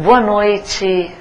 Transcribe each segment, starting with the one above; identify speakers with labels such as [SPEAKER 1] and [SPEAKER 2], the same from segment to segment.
[SPEAKER 1] Boa noite,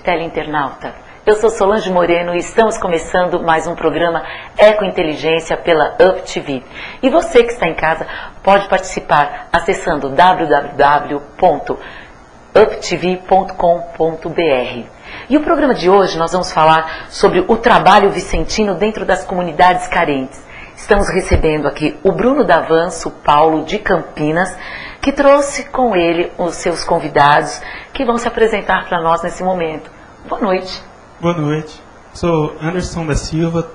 [SPEAKER 1] teleinternauta. Eu sou Solange Moreno e estamos começando mais um programa Ecointeligência pela UpTV. E você que está em casa pode participar acessando www.uptv.com.br. E o programa de hoje nós vamos falar sobre o trabalho vicentino dentro das comunidades carentes. Estamos recebendo aqui o Bruno D'Avanço Paulo de Campinas, que trouxe com ele os seus convidados que vão se apresentar para nós nesse momento. Boa noite.
[SPEAKER 2] Boa noite. Sou Anderson da Silva,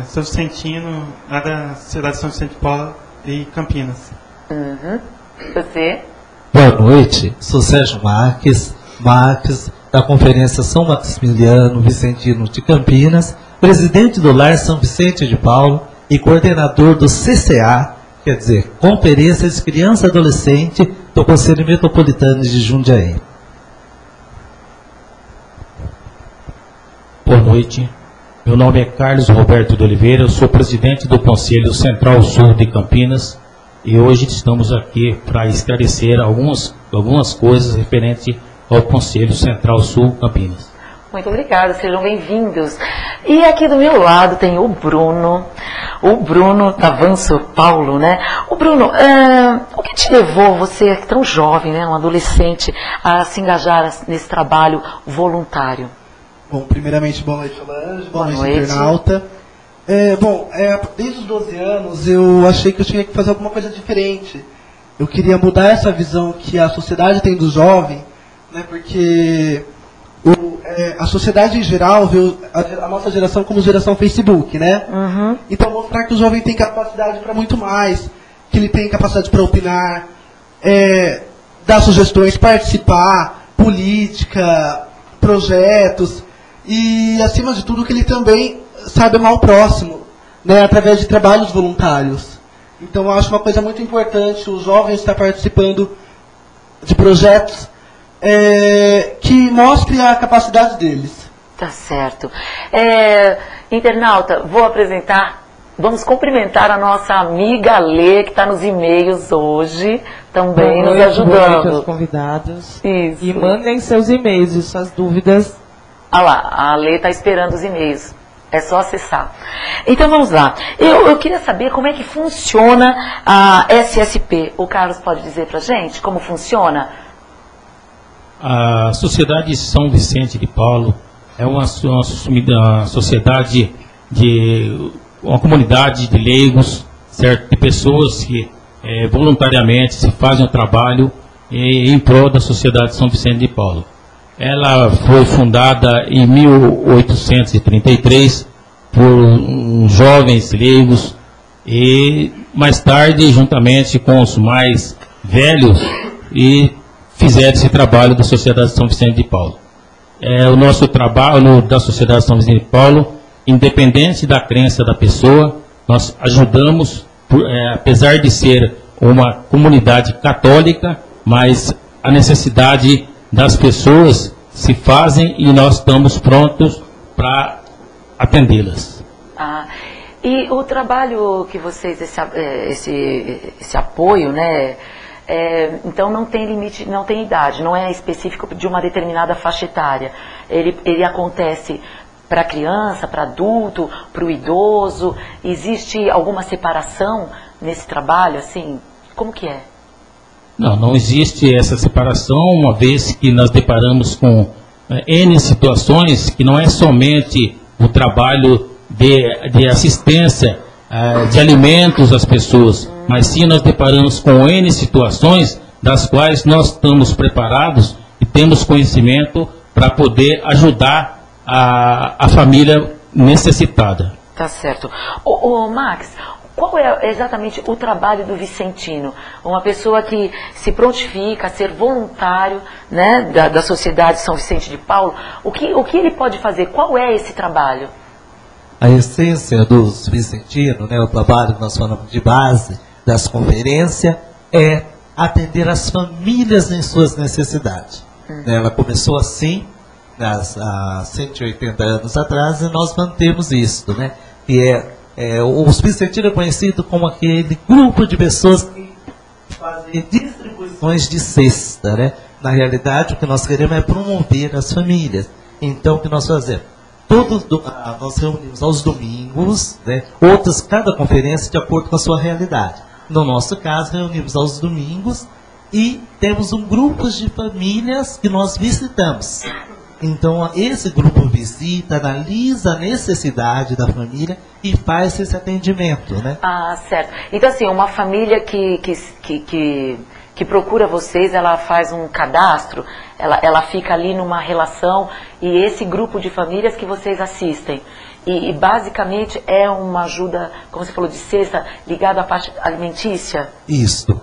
[SPEAKER 2] sou vicentino lá da cidade de São Vicente de Paula e Campinas.
[SPEAKER 1] Você?
[SPEAKER 3] Boa noite, sou Sérgio Marques da Conferência São Maximiliano Vicentino de Campinas, presidente do Lar São Vicente de Paulo e coordenador do CCA, quer dizer, Conferência de Criança e Adolescente do Conselho Metropolitano de Jundiaí.
[SPEAKER 4] Boa noite, meu nome é Carlos Roberto de Oliveira, eu sou presidente do Conselho Central Sul de Campinas e hoje estamos aqui para esclarecer algumas coisas referentes ao Conselho Central Sul Campinas.
[SPEAKER 1] Muito obrigada, sejam bem-vindos. E aqui do meu lado tem o Bruno D'Avanço Paulo, né? O Bruno, o que te levou, você tão jovem, né, um adolescente, a se engajar nesse trabalho voluntário?
[SPEAKER 5] Bom, primeiramente, boa noite, Solange, boa noite, internauta. Desde os 12 anos eu achei que eu tinha que fazer alguma coisa diferente. Eu queria mudar essa visão que a sociedade tem do jovem, né, porque a sociedade em geral vê a nossa geração como geração Facebook, né? Então mostrar que o jovem tem capacidade para muito mais, que ele tem capacidade para opinar, dar sugestões, participar, política, projetos, e acima de tudo que ele também sabe amar o próximo, né, através de trabalhos voluntários. Então eu acho uma coisa muito importante o jovem estar participando de projetos que mostrem a capacidade deles.
[SPEAKER 1] Tá certo. Internauta, vamos cumprimentar a nossa amiga Lê, que está nos e-mails hoje, também nos ajudando.
[SPEAKER 6] Boa noite aos convidados.
[SPEAKER 1] Isso.
[SPEAKER 6] E mandem seus e-mails e suas dúvidas.
[SPEAKER 1] Ah lá, a Lê está esperando os e-mails. É só acessar. Então vamos lá. Eu queria saber como é que funciona a SSP. O Carlos pode dizer pra gente como funciona?
[SPEAKER 4] A Sociedade São Vicente de Paulo é uma sociedade uma comunidade de leigos, certo? De pessoas que voluntariamente se fazem o trabalho em prol da Sociedade São Vicente de Paulo. Ela foi fundada em 1833 por jovens leigos e mais tarde, juntamente com os mais velhos, e fizeram esse trabalho da Sociedade São Vicente de Paulo. O nosso trabalho da Sociedade São Vicente de Paulo, independente da crença da pessoa, nós ajudamos, apesar de ser uma comunidade católica, mas a necessidade das pessoas se fazem e nós estamos prontos para atendê-las.
[SPEAKER 1] E o trabalho que vocês, esse apoio, né, então não tem limite, não tem idade, não é específico de uma determinada faixa etária. Ele acontece para criança, para adulto, para o idoso. Existe alguma separação nesse trabalho, assim? Como que é?
[SPEAKER 4] Não existe essa separação, uma vez que nós deparamos com N situações que não é somente o trabalho de assistência de alimentos às pessoas, mas sim nós deparamos com N situações das quais nós estamos preparados e temos conhecimento para poder ajudar a família necessitada.
[SPEAKER 1] Tá certo. Max, qual é exatamente o trabalho do vicentino? Uma pessoa que se prontifica a ser voluntário, né, da Sociedade São Vicente de Paulo, o que ele pode fazer? Qual é esse trabalho?
[SPEAKER 3] A essência dos vicentinos, né, o trabalho que nós falamos de base das conferências, é atender as famílias em suas necessidades. Ela começou assim, há 180 anos atrás, e nós mantemos isso, né, que os vicentinos é conhecido como aquele grupo de pessoas que fazem distribuições de cesta, né? Na realidade, o que nós queremos é promover as famílias. Então, o que nós fazemos? Nós reunimos aos domingos, né? Cada conferência de acordo com a sua realidade. No nosso caso, reunimos aos domingos e temos um grupo de famílias que nós visitamos. Então, esse grupo visita, analisa a necessidade da família e faz esse atendimento, né?
[SPEAKER 1] Ah, certo. Então, assim, uma família que procura vocês, ela faz um cadastro, ela fica ali numa relação, e esse grupo de famílias que vocês assistem. E basicamente é uma ajuda, como você falou, de cesta, ligada à parte alimentícia?
[SPEAKER 3] Isso,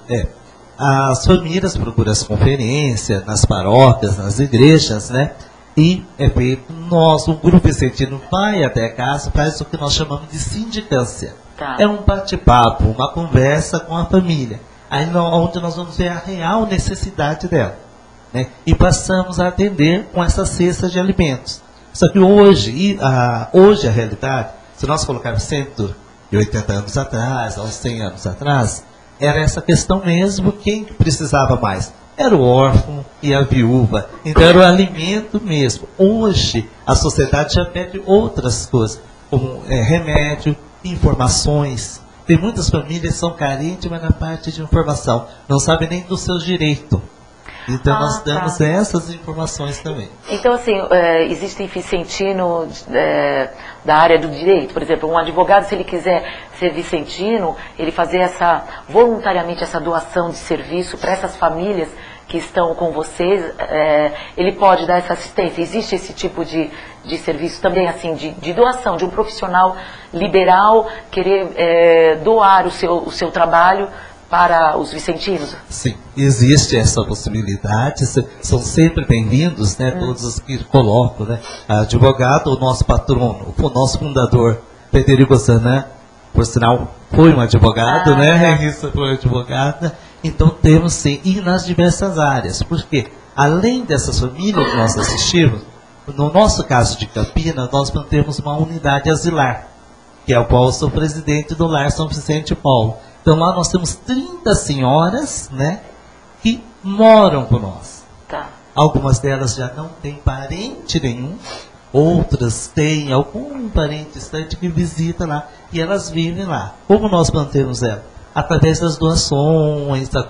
[SPEAKER 3] As famílias procuram as conferências, nas paróquias, nas igrejas, né? E o grupo vicentino vai até a casa, faz o que nós chamamos de sindicância.
[SPEAKER 1] Tá.
[SPEAKER 3] É um bate-papo, uma conversa com a família. Aí onde nós vamos ver a real necessidade dela, né? E passamos a atender com essa cesta de alimentos. Só que hoje a realidade, se nós colocarmos 180 anos atrás, aos 100 anos atrás, era essa questão mesmo, quem precisava mais? Era o órfão e a viúva. Então era o alimento mesmo. Hoje a sociedade já pede outras coisas, como remédio, informações. Tem muitas famílias que são carentes, mas na parte de informação não sabem nem do seu direito. Então nós damos essas informações também.
[SPEAKER 1] Então, assim, existem vicentino da área do direito, por exemplo, um advogado, se ele quiser ser vicentino, ele fazer voluntariamente essa doação de serviço para essas famílias que estão com vocês, ele pode dar essa assistência. Existe esse tipo de serviço também, assim, de doação, de um profissional liberal querer doar o seu trabalho para os vicentinos?
[SPEAKER 3] Sim, existe essa possibilidade, são sempre bem-vindos, né, todos os que colocam, né, advogado, o nosso patrono, o nosso fundador, Federico Zanã, por sinal, foi um advogado, né, isso foi advogada, então temos sim, e nas diversas áreas, porque além dessas famílias que nós assistimos, no nosso caso de Campinas, nós mantemos uma unidade asilar, que é o qual eu sou presidente do Lar São Vicente de Paulo. Então lá nós temos 30 senhoras, né, que moram com nós.
[SPEAKER 1] Tá.
[SPEAKER 3] Algumas delas já não têm parente nenhum, outras têm algum parente distante que visita lá, e elas vivem lá. Como nós mantemos elas? Através das doações, das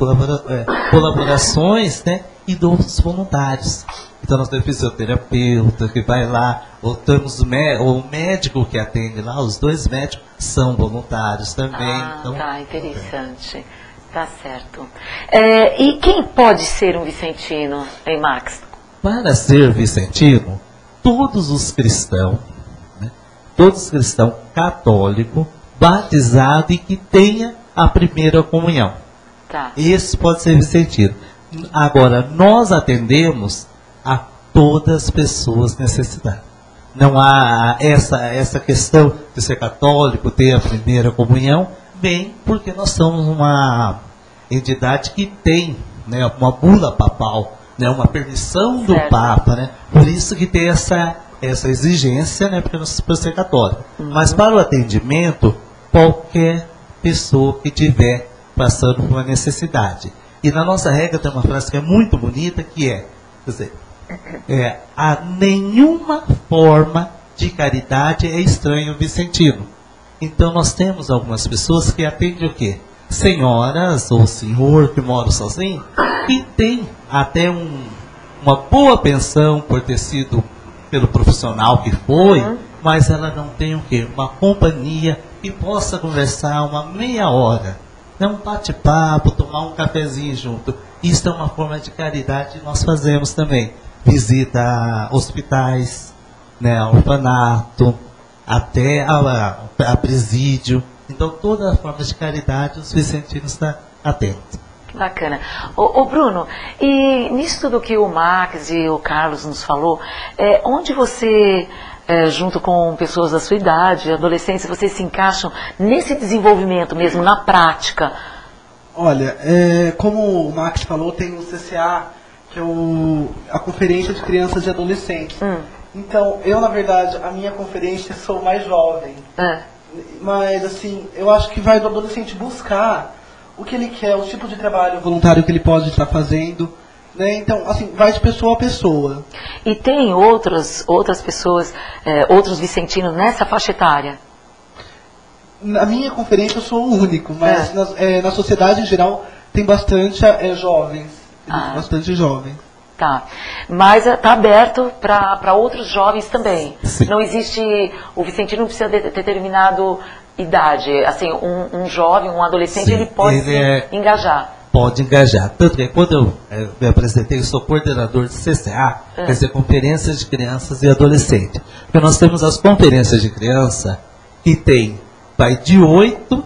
[SPEAKER 3] colaborações, né, e dos voluntários. Então nós temos fisioterapeuta que vai lá, ou temos o médico que atende lá, os 2 médicos são voluntários também. Então,
[SPEAKER 1] tá, interessante. Tá certo. E quem pode ser um vicentino, hein, Max?
[SPEAKER 3] Para ser vicentino, todos os cristãos, né, todos os cristãos católicos, batizados e que tenha a primeira comunhão.
[SPEAKER 1] Tá.
[SPEAKER 3] Esse pode ser vicentino. Agora, nós atendemos a todas as pessoas necessitadas. Não há essa questão de ser católico, ter a primeira comunhão, bem porque nós somos uma entidade que tem, né, uma bula papal, né, uma permissão do Papa, né, por isso que tem essa exigência, né, para ser católico. Mas para o atendimento, qualquer pessoa que estiver passando por uma necessidade. E na nossa regra tem uma frase que é muito bonita, que é, quer dizer, a nenhuma forma de caridade é estranho ao vicentino. Então nós temos algumas pessoas que atendem o quê? Senhoras ou senhor que moram sozinho e tem até uma boa pensão por ter sido pelo profissional que foi, mas ela não tem o quê? Uma companhia que possa conversar uma meia hora, né? Um bate-papo, tomar um cafezinho junto. Isso é uma forma de caridade que nós fazemos também. Visita a hospitais, né, orfanato, até a presídio. Então, toda a forma de caridade, os vicentinos estão atentos.
[SPEAKER 1] Que bacana. Ô Bruno, e nisso tudo que o Max e o Carlos nos falou, onde você, junto com pessoas da sua idade, adolescentes, vocês se encaixam nesse desenvolvimento mesmo, na prática?
[SPEAKER 5] Olha, como o Max falou, tem o CCA, que é a Conferência de Crianças e Adolescentes. Então, eu, na verdade, a minha conferência sou mais jovem. Mas, assim, eu acho que vai do adolescente buscar o que ele quer, o tipo de trabalho voluntário que ele pode estar fazendo. né? Então, assim, vai de pessoa a pessoa.
[SPEAKER 1] E tem outras pessoas, outros vicentinos nessa faixa etária?
[SPEAKER 5] Na minha conferência eu sou o único, mas na sociedade em geral tem bastante jovens. Bastante jovens.
[SPEAKER 1] Tá. Mas está aberto para outros jovens também.
[SPEAKER 3] Sim.
[SPEAKER 1] Não existe. O vicentino não precisa de determinado idade. Assim, um jovem, um adolescente,
[SPEAKER 3] Sim,
[SPEAKER 1] ele pode engajar.
[SPEAKER 3] Pode engajar. Tanto que quando eu me apresentei, eu sou coordenador de CCA, quer dizer, Conferências de Crianças e Adolescentes. Porque nós temos as conferências de criança que vai de 8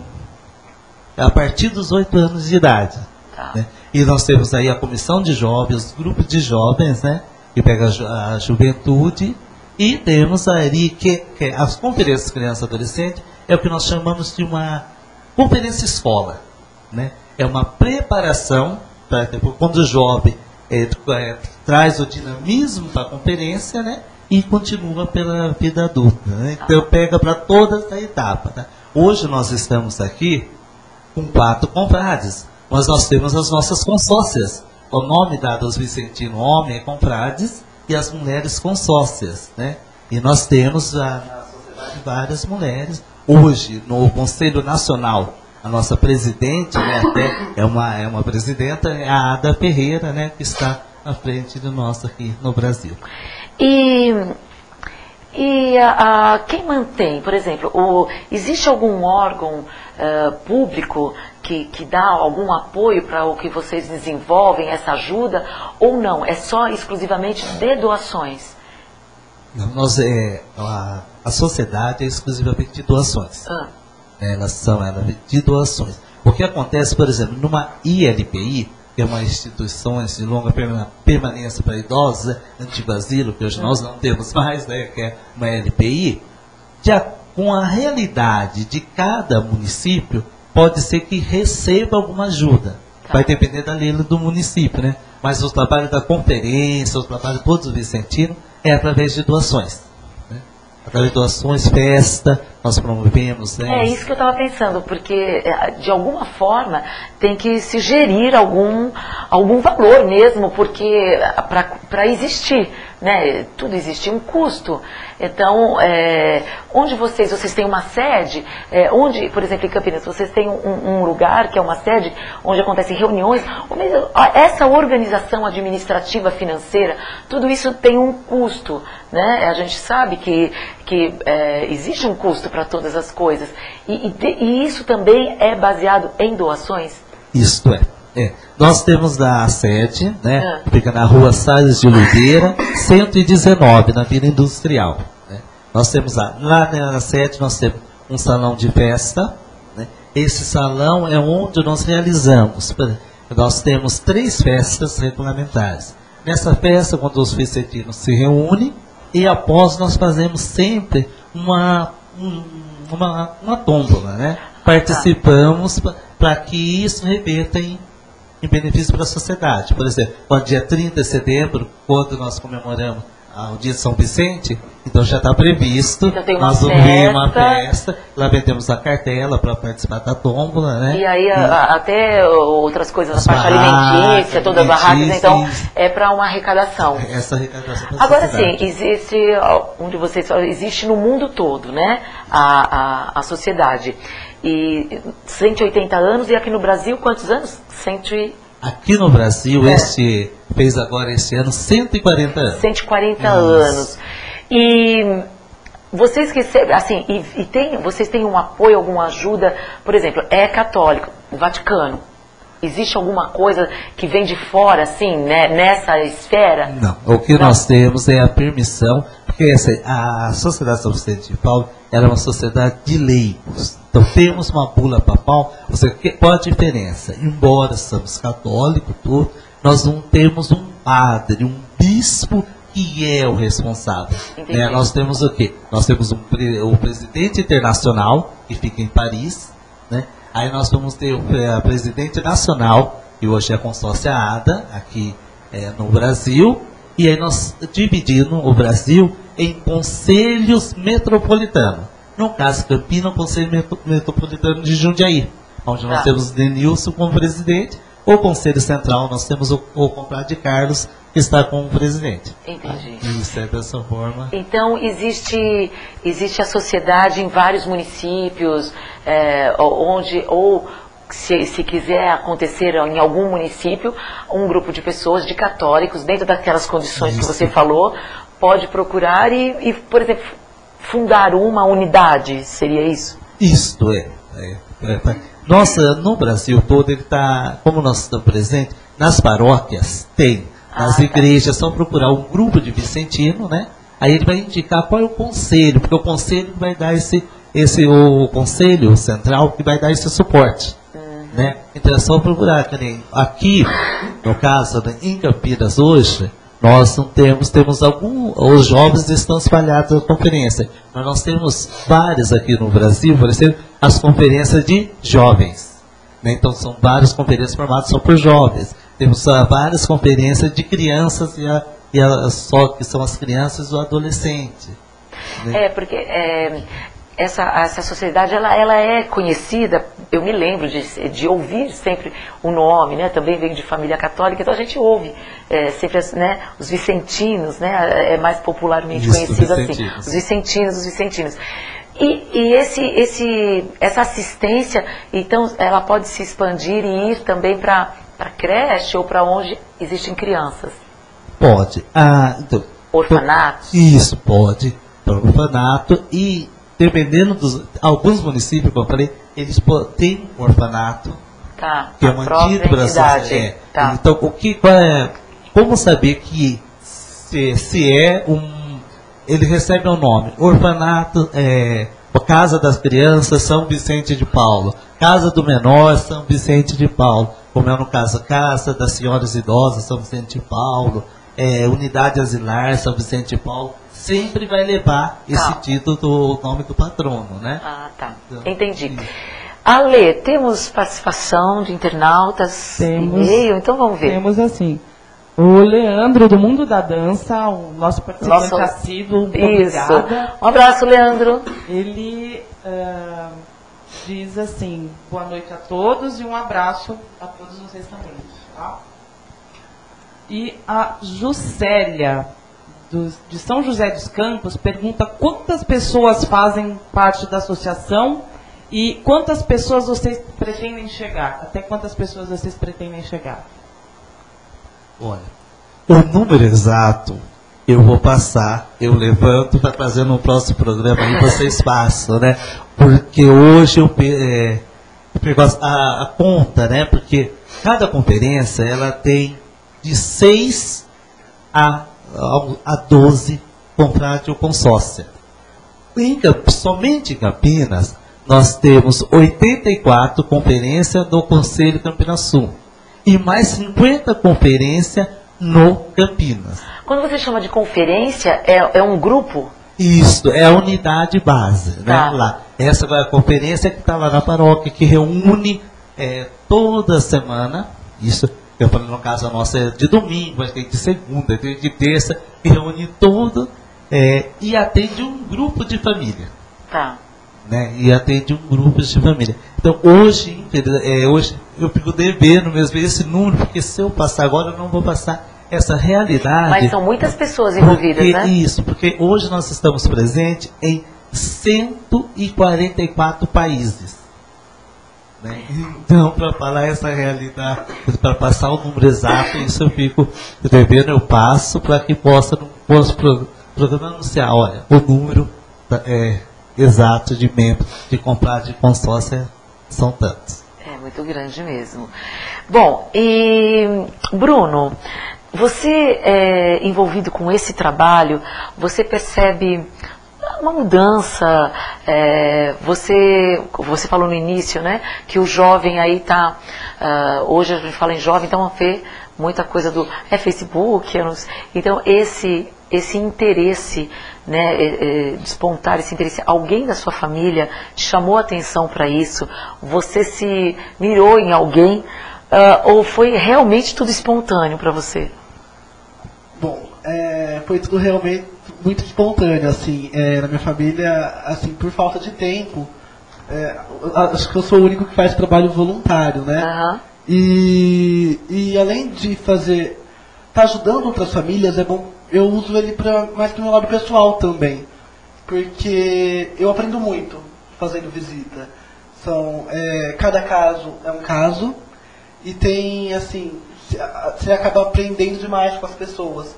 [SPEAKER 3] a partir dos 8 anos de idade.
[SPEAKER 1] Tá.
[SPEAKER 3] Né? E nós temos aí a comissão de jovens, os grupos de jovens, né? Que pega a juventude. E temos aí que as conferências de criança e adolescente é o que nós chamamos de uma conferência escola, né? É uma preparação para quando o jovem traz o dinamismo para a conferência, né? E continua pela vida adulta, né? Então pega para toda essa etapa. Tá? Hoje nós estamos aqui com 4 confrades, mas nós temos as nossas consórcias. O nome dado aos vicentinos, homem é confrades e as mulheres consórcias, né? E nós temos na sociedade várias mulheres. Hoje, no Conselho Nacional, a nossa presidente, né, até é uma presidenta, é a Ada Ferreira, né, que está à frente de nós aqui no Brasil.
[SPEAKER 1] E quem mantém, por exemplo, existe algum órgão público que dá algum apoio para o que vocês desenvolvem, essa ajuda, ou não? É só exclusivamente de doações?
[SPEAKER 3] Não, a sociedade é exclusivamente de doações. Elas são de doações. O que acontece, por exemplo, numa ILPI, que é uma instituição de longa permanência para idosos, antigo asilo, que hoje nós não temos mais, né, que é uma LPI, com a realidade de cada município, pode ser que receba alguma ajuda. Vai depender da lei do município, né? Mas o trabalho da conferência, o trabalho de todos os vicentinos, é através de doações. Né? Através de doações, festa, nós promovemos. Né?
[SPEAKER 1] É isso que eu estava pensando, porque de alguma forma tem que se gerir algum valor mesmo, porque para existir, né? Tudo existe um custo. Então, onde vocês têm uma sede, onde, por exemplo, em Campinas, vocês têm um lugar que é uma sede onde acontecem reuniões, essa organização administrativa, financeira, tudo isso tem um custo, né? A gente sabe que existe um custo para todas as coisas. E isso também é baseado em doações?
[SPEAKER 3] Isto é. Nós temos a sede, né? Fica na rua Salles de Oliveira, 119, na Vila Industrial. Né? Nós temos lá na sede, nós temos um salão de festa. Né? Esse salão é onde nós realizamos. Nós temos 3 festas regulamentares. Nessa festa, quando os vicentinos se reúnem, e após nós fazemos sempre uma tómbola, né? Participamos para que isso reverta em benefício para a sociedade. Por exemplo, no dia 30 de setembro, quando nós comemoramos o dia de São Vicente, então já está previsto,
[SPEAKER 1] então
[SPEAKER 3] nós vamos ver uma festa, lá vendemos a cartela para participar da tómbola, né?
[SPEAKER 1] E aí até outras coisas, a parte alimentícia, toda barracas, então é para uma arrecadação.
[SPEAKER 3] Essa arrecadação para
[SPEAKER 1] agora sim, existe no mundo todo, né, a sociedade. E 180 anos, e aqui no Brasil, quantos anos?
[SPEAKER 3] Aqui no Brasil, fez agora esse ano 140 anos.
[SPEAKER 1] 140 anos. E vocês recebem, assim, vocês têm um apoio, alguma ajuda, por exemplo, é católico, o Vaticano. Existe alguma coisa que vem de fora, assim, né, nessa esfera?
[SPEAKER 3] Não, o que nós temos é a permissão, porque a Sociedade São Vicente de Paulo era uma sociedade de leigos. Então temos uma bula papal, qual a diferença? Embora somos católicos, nós não temos um padre, um bispo que é o responsável. Né? Nós temos o quê? Nós temos o presidente internacional, que fica em Paris, né? Aí nós vamos ter o presidente nacional, que hoje é a consórcia ADA, aqui no Brasil, e aí nós dividimos o Brasil em conselhos metropolitanos. No caso, Campinas, o Conselho Metropolitano de Jundiaí, onde nós temos o Denilson como presidente, O Conselho Central, nós temos o Compadre de Carlos, que está com o presidente.
[SPEAKER 1] Entendi.
[SPEAKER 3] Isso é dessa forma.
[SPEAKER 1] Então, existe a sociedade em vários municípios, ou se quiser acontecer em algum município, um grupo de pessoas, de católicos, dentro daquelas condições que você falou, pode procurar e, por exemplo, fundar uma unidade, seria isso?
[SPEAKER 3] Isto Nossa, no Brasil todo, ele está, como nós estamos presentes, nas paróquias tem, nas igrejas, só procurar um grupo de vicentino, né? Aí ele vai indicar qual é o conselho, porque o conselho vai dar o conselho central que vai dar esse suporte. Né? Então é só procurar, aqui, no caso, em Campinas hoje, nós não temos os jovens estão espalhados na conferência, mas nós temos várias aqui no Brasil, por exemplo, as conferências de jovens. Né? Então são várias conferências formadas só por jovens. Temos várias conferências de crianças só que são as crianças e o adolescente. Né?
[SPEAKER 1] Porque essa sociedade ela é conhecida, eu me lembro de ouvir sempre o nome, né? Também venho de família católica, então a gente ouve sempre os vicentinos, né? É mais popularmente conhecido assim, os vicentinos. E essa assistência, então, ela pode se expandir e ir também para creche ou para onde existem crianças?
[SPEAKER 3] Pode. Então,
[SPEAKER 1] orfanatos?
[SPEAKER 3] Isso, pode. Para o orfanato e dependendo alguns municípios, como eu falei, eles têm um orfanato, que é mantido pela sociedade. Então, como saber que ele recebe um nome? Orfanato, Casa das Crianças, São Vicente de Paulo. Casa do Menor, São Vicente de Paulo. Como é no caso, Casa das Senhoras Idosas, São Vicente de Paulo. Unidade Asilar, São Vicente de Paulo. Sempre vai levar esse título do nome do patrono, né?
[SPEAKER 1] Tá. Entendi. Ale, temos participação de internautas?
[SPEAKER 6] Temos.
[SPEAKER 1] E-mail? Então vamos ver.
[SPEAKER 6] Temos assim. O Leandro, do Mundo da Dança, o nosso participante assíduo, obrigada.
[SPEAKER 1] Um abraço, Leandro.
[SPEAKER 6] Ele diz assim, boa noite a todos e um abraço a todos vocês também. Tá? E a Juscelia, de São José dos Campos, pergunta quantas pessoas fazem parte da associação e quantas pessoas vocês pretendem chegar? Até quantas pessoas vocês pretendem chegar?
[SPEAKER 3] Olha, o número exato eu vou passar, eu levanto para trazer no próximo programa e vocês passam, né? Porque hoje eu pego a conta, né? Porque cada conferência ela tem de 6 a 12 confrades ou consórcia. Somente em Campinas, nós temos 84 conferências no Conselho Campinas Sul e mais 50 conferências no Campinas.
[SPEAKER 1] Quando você chama de conferência, é um grupo?
[SPEAKER 3] Isso, é a unidade base. Né? Lá. Essa é a conferência que está lá na paróquia, que reúne toda semana, isso. Eu falei, no caso, a nossa é de domingo, tem de segunda, tem de terça, e reúne tudo e atende um grupo de família. Né? E atende um grupo de família. Então, hoje eu fico devendo mesmo esse número, porque se eu passar agora, eu não vou passar essa realidade.
[SPEAKER 1] Mas são muitas pessoas envolvidas, né?
[SPEAKER 3] Isso, porque hoje nós estamos presentes em 144 países. Né? Então, para falar essa realidade, para passar o número exato, isso eu fico devendo, eu passo para que possa, no programa anunciar, olha, o número exato de membros de comprar de consórcio são tantos.
[SPEAKER 1] É muito grande mesmo. Bom, e Bruno, você envolvido com esse trabalho, você percebe uma mudança, você falou no início, né, que o jovem aí está, hoje a gente fala em jovem, então vê muita coisa do Facebook, então esse interesse, né, despontar esse interesse, alguém da sua família te chamou a atenção para isso, você se mirou em alguém, ou foi realmente tudo espontâneo para você?
[SPEAKER 5] Bom, foi tudo realmente muito espontâneo, assim, na minha família, assim, por falta de tempo, acho que eu sou o único que faz trabalho voluntário, né? E além de tá ajudando outras famílias, é bom, eu uso ele mais para o meu lado pessoal também. Porque eu aprendo muito fazendo visita. Cada caso é um caso, e tem, assim, você acaba aprendendo demais com as pessoas.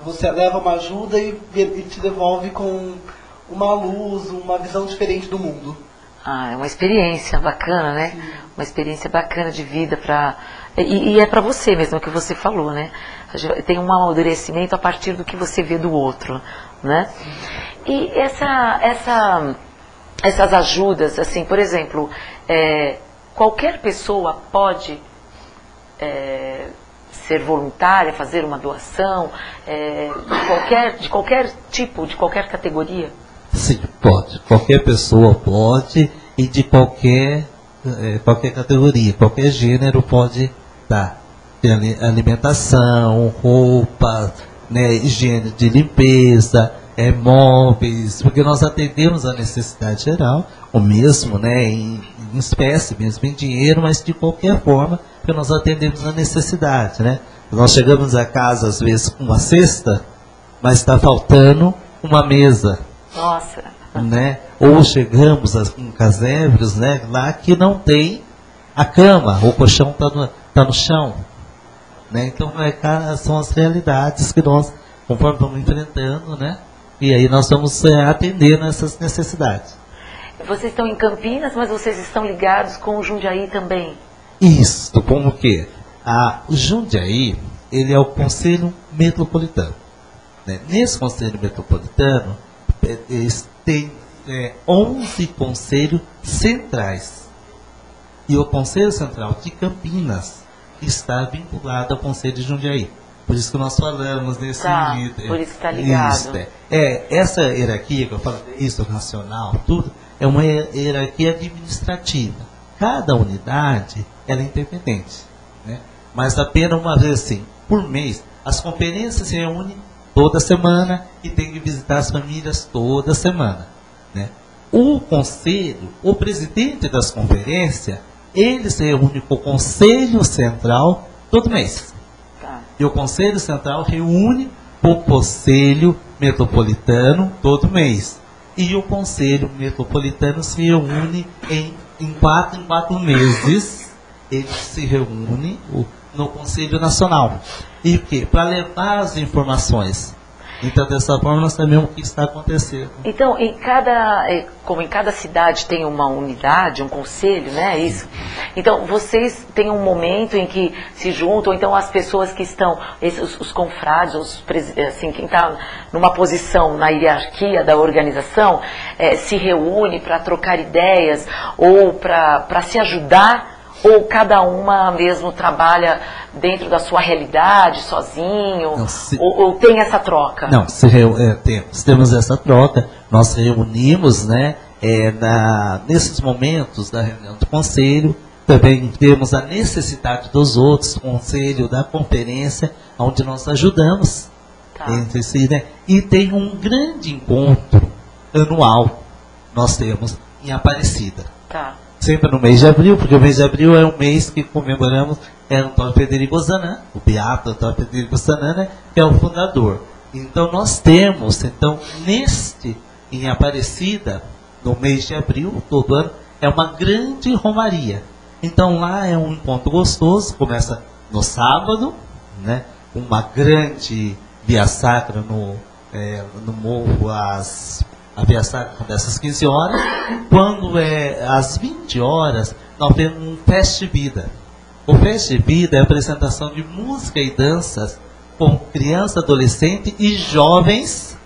[SPEAKER 5] Você leva uma ajuda e te devolve com uma luz, uma visão diferente do mundo.
[SPEAKER 1] É uma experiência bacana, né? Sim. Uma experiência bacana de vida e é para você mesmo, que você falou, né? Tem um amadurecimento a partir do que você vê do outro, né? Sim. E essas ajudas, assim, por exemplo, qualquer pessoa pode ser voluntária, fazer uma doação, de qualquer tipo, de qualquer categoria?
[SPEAKER 3] Sim, pode. Qualquer pessoa pode, e de qualquer categoria, qualquer gênero pode dar. Tem alimentação, roupa, né, higiene de limpeza, móveis, porque nós atendemos a necessidade geral, o mesmo, né, em espécie, mesmo em dinheiro, mas de qualquer forma, porque nós atendemos a necessidade, né. Nós chegamos a casa, às vezes, com uma cesta, mas está faltando uma mesa.
[SPEAKER 1] Nossa.
[SPEAKER 3] Né? Ou chegamos com casebres, né, lá que não tem a cama, o colchão está no chão. Né? Então, são as realidades que nós, conforme vamos enfrentando, né? E aí nós vamos atendendo essas necessidades.
[SPEAKER 1] Vocês estão em Campinas, mas vocês estão ligados com o Jundiaí também?
[SPEAKER 3] Isso, como que? O Jundiaí, ele é o Conselho Metropolitano. Né? Nesse Conselho Metropolitano, eles têm 11 conselhos centrais. E o Conselho Central de Campinas está vinculado ao Conselho de Jundiaí. Por isso que nós falamos nesse nível.
[SPEAKER 1] Por isso que está ligado.
[SPEAKER 3] Isso, essa hierarquia, que eu falo, isso nacional, tudo, é uma hierarquia administrativa. Cada unidade ela é independente. Né? Mas apenas uma vez assim, por mês, as conferências se reúnem toda semana e tem que visitar as famílias toda semana. Né? O conselho, o presidente das conferências, ele se reúne com o Conselho Central todo mês. Tá. E o Conselho Central reúne o Conselho Metropolitano todo mês. E o Conselho Metropolitano se reúne em 4 meses. Ele se reúne no Conselho Nacional. E o quê? Para levar as informações. Então, dessa forma, nós sabemos o que está acontecendo.
[SPEAKER 1] Então, como em cada cidade tem uma unidade, um conselho, né? Isso. Então, vocês têm um momento em que se juntam, então as pessoas que estão, os confrades, assim, quem está numa posição na hierarquia da organização, se reúne para trocar ideias ou para se ajudar, ou cada uma mesmo trabalha dentro da sua realidade, sozinho? Não, ou tem essa troca?
[SPEAKER 3] Não, temos essa troca. Nós reunimos, né, nesses momentos da reunião do conselho. Também temos a necessidade dos outros, conselho da conferência, onde nós ajudamos. Tá. Entre si, né? E tem um grande encontro anual, nós temos em Aparecida. Tá. Sempre no mês de abril, porque o mês de abril é um mês que comemoramos Antônio Frederico Zanã, o beato Antônio Frederico Zanã, né, que é o fundador. Então nós temos, em Aparecida, no mês de abril, todo ano, é uma grande romaria. Então lá é um encontro gostoso, começa no sábado, né, uma grande via sacra no morro, a via sacra dessas 15 horas, quando às 20 horas, nós temos um Feste Vida. O Feste Vida é a apresentação de música e danças com criança, adolescente e jovens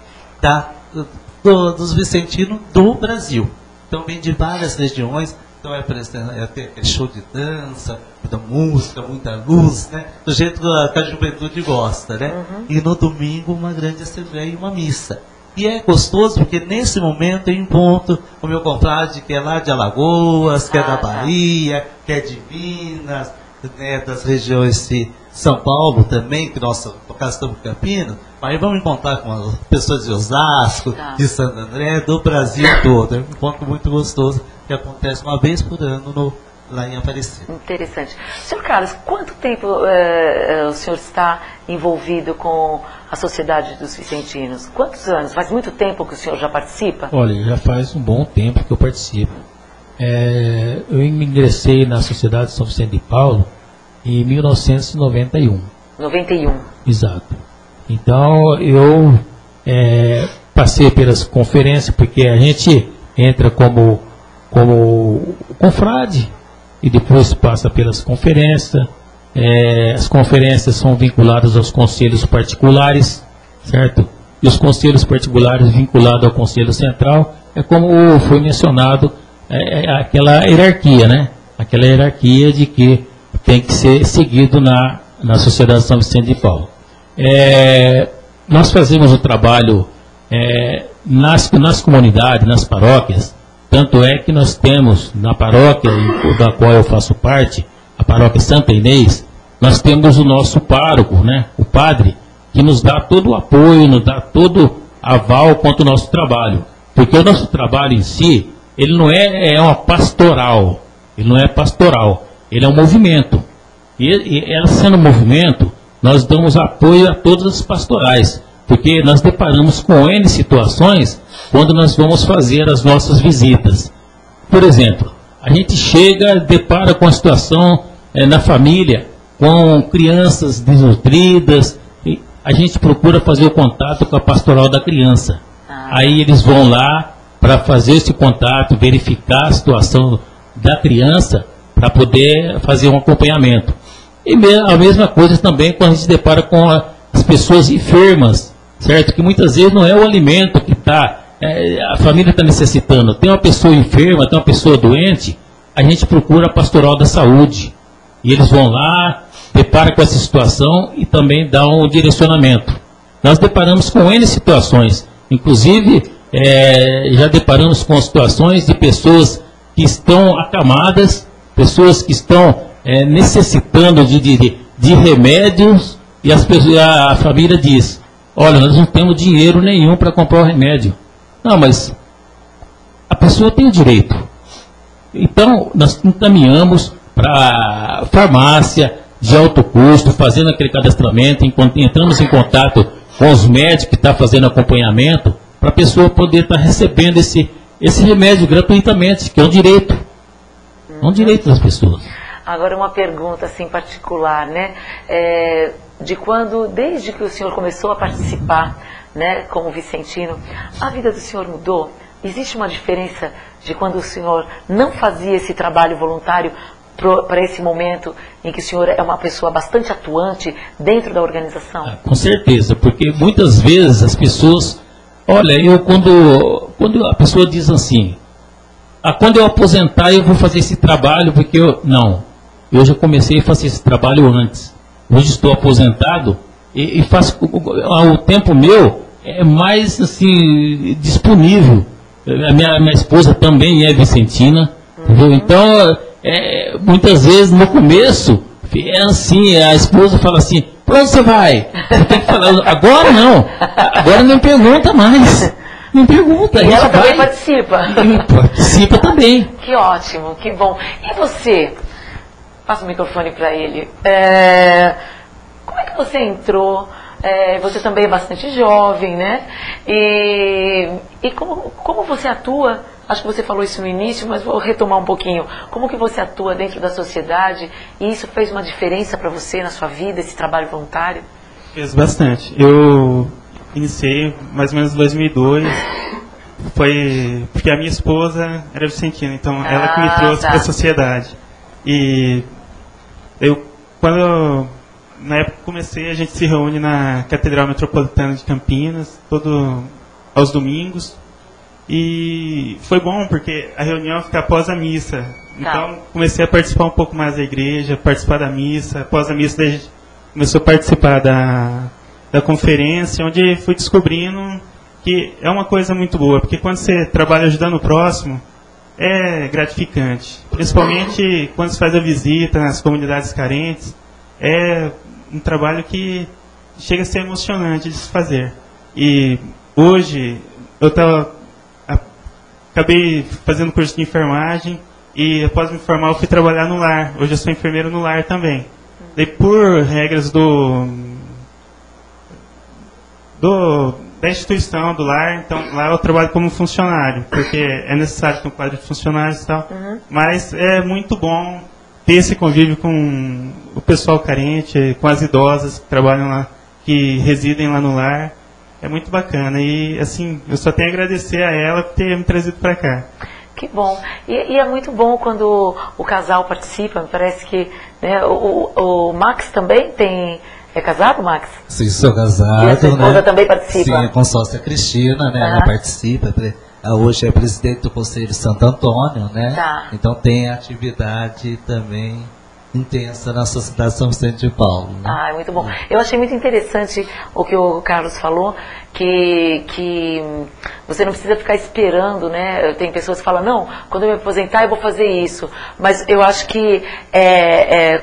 [SPEAKER 3] dos vicentinos do Brasil. Então vem de várias regiões, então é show de dança, muita música, muita luz, né? Do jeito que a juventude gosta, né? Uhum. E no domingo uma grande assembleia e uma missa. E é gostoso porque nesse momento eu encontro o meu confrade que é lá de Alagoas, que é da Bahia, que é de Minas, né, das regiões de São Paulo também, que nós, no caso, estamos em Campinas, mas vamos encontrar com as pessoas de Osasco, de Santo André, do Brasil todo. É um encontro muito gostoso que acontece uma vez por ano no lá em Aparecida.
[SPEAKER 1] Interessante. Senhor Carlos, quanto tempo o senhor está envolvido com a Sociedade dos Vicentinos? Quantos anos? Faz muito tempo que o senhor já participa?
[SPEAKER 4] Olha, já faz um bom tempo que eu participo. Eu ingressei na Sociedade São Vicente de Paulo em 1991.
[SPEAKER 1] 91.
[SPEAKER 4] Exato. Então, eu passei pelas conferências, porque a gente entra como confrade e depois passa pelas conferências. As conferências são vinculadas aos conselhos particulares, certo? E os conselhos particulares vinculados ao Conselho Central, é como foi mencionado, aquela hierarquia, né? Aquela hierarquia de que tem que ser seguido na Sociedade São Vicente de Paulo. Nós fazemos o trabalho nas comunidades, nas paróquias, tanto é que nós temos na paróquia da qual eu faço parte, a paróquia Santa Inês, nós temos o nosso pároco, né, o padre, que nos dá todo o apoio, nos dá todo aval quanto ao nosso trabalho. Porque o nosso trabalho em si, ele não é uma pastoral, ele não é pastoral, ele é um movimento. E ela sendo um movimento, nós damos apoio a todas as pastorais, porque nós deparamos com N situações quando nós vamos fazer as nossas visitas. Por exemplo, a gente chega, depara com a situação na família, com crianças desnutridas, e a gente procura fazer o contato com a pastoral da criança. Aí eles vão lá para fazer esse contato, verificar a situação da criança, para poder fazer um acompanhamento. E a mesma coisa também quando a gente depara com as pessoas enfermas, certo? Que muitas vezes não é o alimento que a família está necessitando. Tem uma pessoa enferma, tem uma pessoa doente, a gente procura a pastoral da saúde. E eles vão lá, deparam com essa situação e também dão um direcionamento. Nós deparamos com N situações, inclusive já deparamos com situações de pessoas que estão acamadas, pessoas que estão necessitando de remédios, e a família diz: olha, nós não temos dinheiro nenhum para comprar o remédio. Não, mas a pessoa tem o direito. Então, nós encaminhamos para farmácia de alto custo, fazendo aquele cadastramento, entramos em contato com os médicos que estão fazendo acompanhamento, para a pessoa poder estar recebendo esse remédio gratuitamente, que é um direito. É um direito das pessoas.
[SPEAKER 1] Agora uma pergunta assim particular, né? Desde que o senhor começou a participar, né, como vicentino, a vida do senhor mudou? Existe uma diferença de quando o senhor não fazia esse trabalho voluntário para esse momento em que o senhor é uma pessoa bastante atuante dentro da organização?
[SPEAKER 4] Com certeza, porque muitas vezes as pessoas... Olha, quando a pessoa diz assim, quando eu aposentar eu vou fazer esse trabalho, porque eu já comecei a fazer esse trabalho antes. Hoje estou aposentado e faço, o tempo meu é mais assim, disponível. A minha esposa também é vicentina, entendeu? Então, muitas vezes no começo, é assim, a esposa fala assim: para onde você vai? Você tem que falar, agora não, agora não pergunta mais. Não pergunta.
[SPEAKER 1] E ela também participa.
[SPEAKER 4] Participa também.
[SPEAKER 1] Que ótimo, que bom. E você? Passa o microfone para ele. Como é que você entrou? Você também é bastante jovem, né? E como você atua? Acho que você falou isso no início, mas vou retomar um pouquinho. Como que você atua dentro da sociedade? E isso fez uma diferença para você na sua vida, esse trabalho voluntário?
[SPEAKER 2] Fez bastante. Eu iniciei mais ou menos em 2002. Foi porque a minha esposa era vicentina, então ela que me trouxe para a sociedade. E na época que comecei, a gente se reúne na Catedral Metropolitana de Campinas, aos domingos. E foi bom, porque a reunião fica após a missa. Então, comecei a participar um pouco mais da igreja, participar da missa. Após a missa, a gente começou a participar da conferência, onde fui descobrindo que é uma coisa muito boa. Porque quando você trabalha ajudando o próximo, é gratificante. Principalmente quando se faz a visita nas comunidades carentes. É um trabalho que chega a ser emocionante de se fazer. E hoje, acabei fazendo curso de enfermagem E após me formar, eu fui trabalhar no lar. Hoje eu sou enfermeiro no lar também. Daí, por regras da instituição, do lar, então lá eu trabalho como funcionário, porque é necessário ter um quadro de funcionários e tal. Mas é muito bom ter esse convívio com o pessoal carente, com as idosas que trabalham lá, que residem lá no lar. É muito bacana. E, assim, eu só tenho a agradecer a ela por ter me trazido para cá.
[SPEAKER 1] Que bom. E é muito bom quando o casal participa. Me parece que, né, o Max também tem... É casado, Max?
[SPEAKER 3] Sim, sou casado.
[SPEAKER 1] E a sua esposa,
[SPEAKER 3] né?
[SPEAKER 1] Também participa?
[SPEAKER 3] Sim, a consórcia Cristina, né? Ela participa. Hoje é presidente do Conselho de Santo Antônio, né?
[SPEAKER 1] Tá.
[SPEAKER 3] Então tem atividade também intensa na Sociedade São Vicente de Paulo. Né?
[SPEAKER 1] Ah, é muito bom. Eu achei muito interessante o que o Carlos falou, que você não precisa ficar esperando, né? Tem pessoas que falam, não, quando eu me aposentar eu vou fazer isso. Mas eu acho que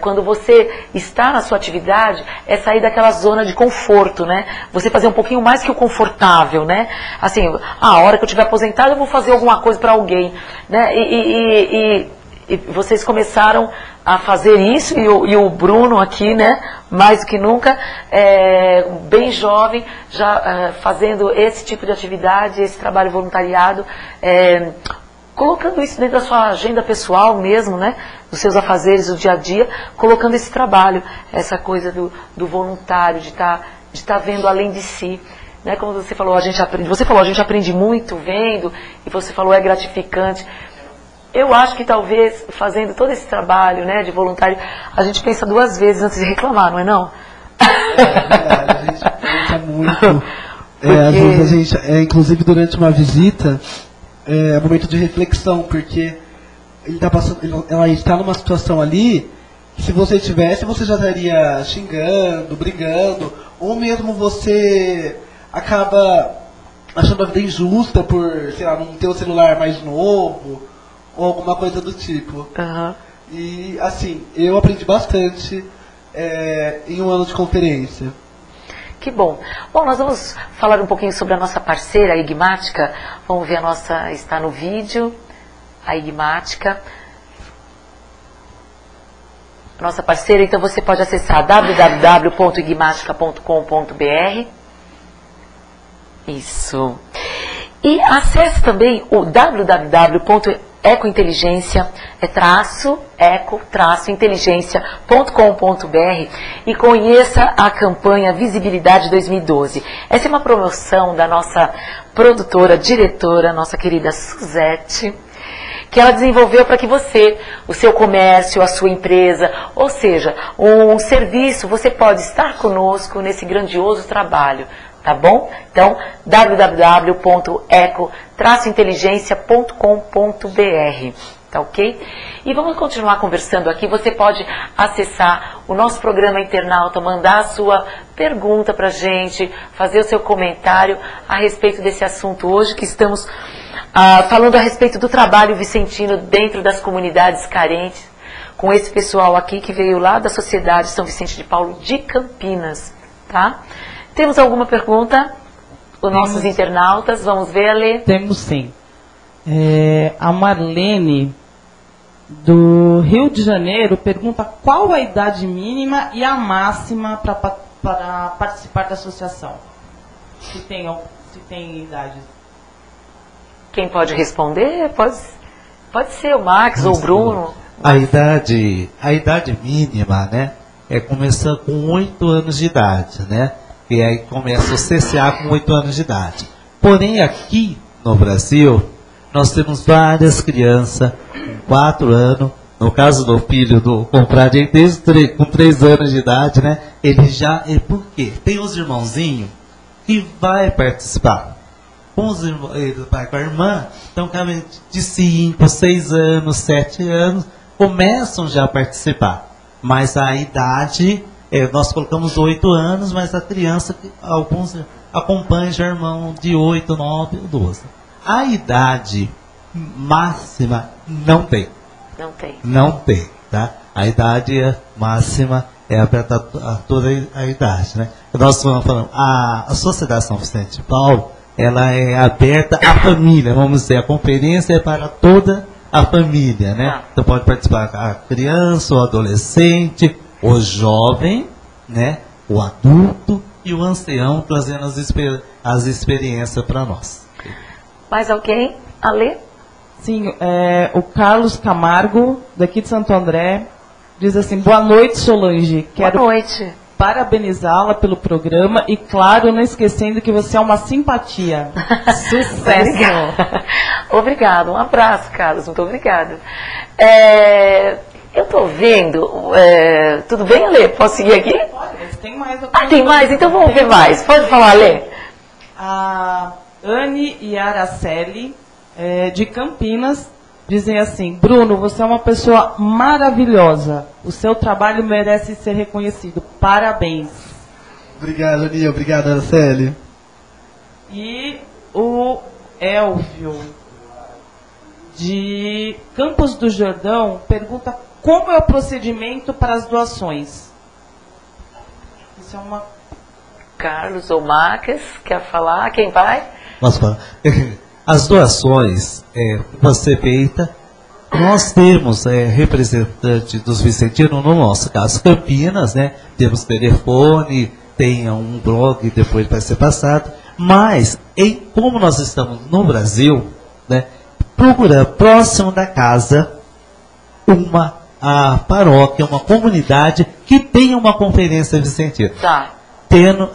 [SPEAKER 1] quando você está na sua atividade, é sair daquela zona de conforto, né? Você fazer um pouquinho mais que o confortável, né? Assim, a hora que eu estiver aposentado eu vou fazer alguma coisa para alguém, né? E vocês começaram a fazer isso, e o Bruno aqui, né, mais do que nunca, bem jovem, já fazendo esse tipo de atividade, esse trabalho voluntariado, colocando isso dentro da sua agenda pessoal mesmo, né, dos seus afazeres do dia a dia, colocando esse trabalho, essa coisa do voluntário, de estar vendo além de si. Né, como você falou, a gente aprende muito vendo, e você falou, é gratificante. Eu acho que talvez, fazendo todo esse trabalho, né, de voluntário, a gente pensa 2 vezes antes de reclamar, não é não?
[SPEAKER 5] É verdade, a gente pensa muito. Às vezes a gente, inclusive durante uma visita, é momento de reflexão, porque ela está numa situação ali, que se você tivesse, você já estaria xingando, brigando, ou mesmo você acaba achando a vida injusta por, sei lá, não ter o celular mais novo, ou alguma coisa do tipo. E, assim, eu aprendi bastante em um ano de conferência.
[SPEAKER 1] Que bom. Bom, nós vamos falar um pouquinho sobre a nossa parceira, a Igmática. Vamos ver está no vídeo, a Igmática. Nossa parceira, então você pode acessar www.igmatica.com.br. Isso. E acesse também o www.eco-inteligência.com.br e conheça a campanha Visibilidade 2012. Essa é uma promoção da nossa produtora, diretora, nossa querida Suzete, que ela desenvolveu para que você, o seu comércio, a sua empresa, ou seja, um serviço, você pode estar conosco nesse grandioso trabalho. Tá bom? Então, www.eco-inteligencia.com.br. Tá ok? E vamos continuar conversando aqui. Você pode acessar o nosso programa Internauta, mandar a sua pergunta pra gente, fazer o seu comentário a respeito desse assunto hoje, que estamos falando a respeito do trabalho vicentino dentro das comunidades carentes, com esse pessoal aqui que veio lá da Sociedade São Vicente de Paulo de Campinas. Tá? Temos alguma pergunta? Os nossos internautas, vamos ver, Ale?
[SPEAKER 6] Temos sim. A Marlene, do Rio de Janeiro, pergunta qual a idade mínima e a máxima para participar da associação. Se tem idade.
[SPEAKER 1] Quem pode responder? Pode ser o Max ou o Bruno.
[SPEAKER 3] A idade mínima, né? Começa com 8 anos de idade, né? E aí começa o CCA com 8 anos de idade. Porém, aqui no Brasil, nós temos várias crianças com 4 anos. No caso do filho do compadre, com 3 anos de idade, né? Ele já... Por quê? Tem os irmãozinhos que vai participar. Ele vai com a irmã, então de 5, 6 anos, 7 anos, começam já a participar. Mas a idade... nós colocamos 8 anos, mas a criança, alguns acompanham já irmão de 8, 9, 12. A idade máxima não tem. Não tem, tá? A idade máxima é aberta a toda a idade, né? Nós estamos falando, a Sociedade São Vicente de Paulo, ela é aberta à família, vamos dizer, a conferência é para toda a a família, né? Então pode participar a criança, o adolescente, o jovem, né? O adulto e o ancião, trazendo as experiências para nós.
[SPEAKER 1] Mais alguém? Ale?
[SPEAKER 6] Sim, o Carlos Camargo, daqui de Santo André, diz assim: boa noite, Solange. Quero
[SPEAKER 1] boa noite.
[SPEAKER 6] Parabenizá-la pelo programa e, claro, não esquecendo que você é uma simpatia. Sucesso!
[SPEAKER 1] Obrigado, um abraço, Carlos, muito obrigado. Eu estou vendo, tudo bem, Ale? Posso seguir aqui?
[SPEAKER 6] Pode, mas tem mais.
[SPEAKER 1] Tem mais? Então vamos ver mais. Pode falar, Ale.
[SPEAKER 6] A Anne e Araceli, de Campinas, dizem assim: Bruno, você é uma pessoa maravilhosa. O seu trabalho merece ser reconhecido. Parabéns.
[SPEAKER 5] Obrigado, Aninha. Obrigado, Araceli.
[SPEAKER 6] E o Elvio, de Campos do Jordão, pergunta como é o procedimento para as doações. Isso é uma...
[SPEAKER 1] Carlos ou Marques, quer falar? Quem vai?
[SPEAKER 3] Posso falar? As doações vão ser feitas. Nós temos representante dos vicentinos, no nosso caso Campinas, né? Temos telefone, tem um blog, depois vai ser passado. Mas, como nós estamos no Brasil, né? Procura próximo da casa a paróquia, uma comunidade que tenha uma conferência vicentina.
[SPEAKER 1] Tá.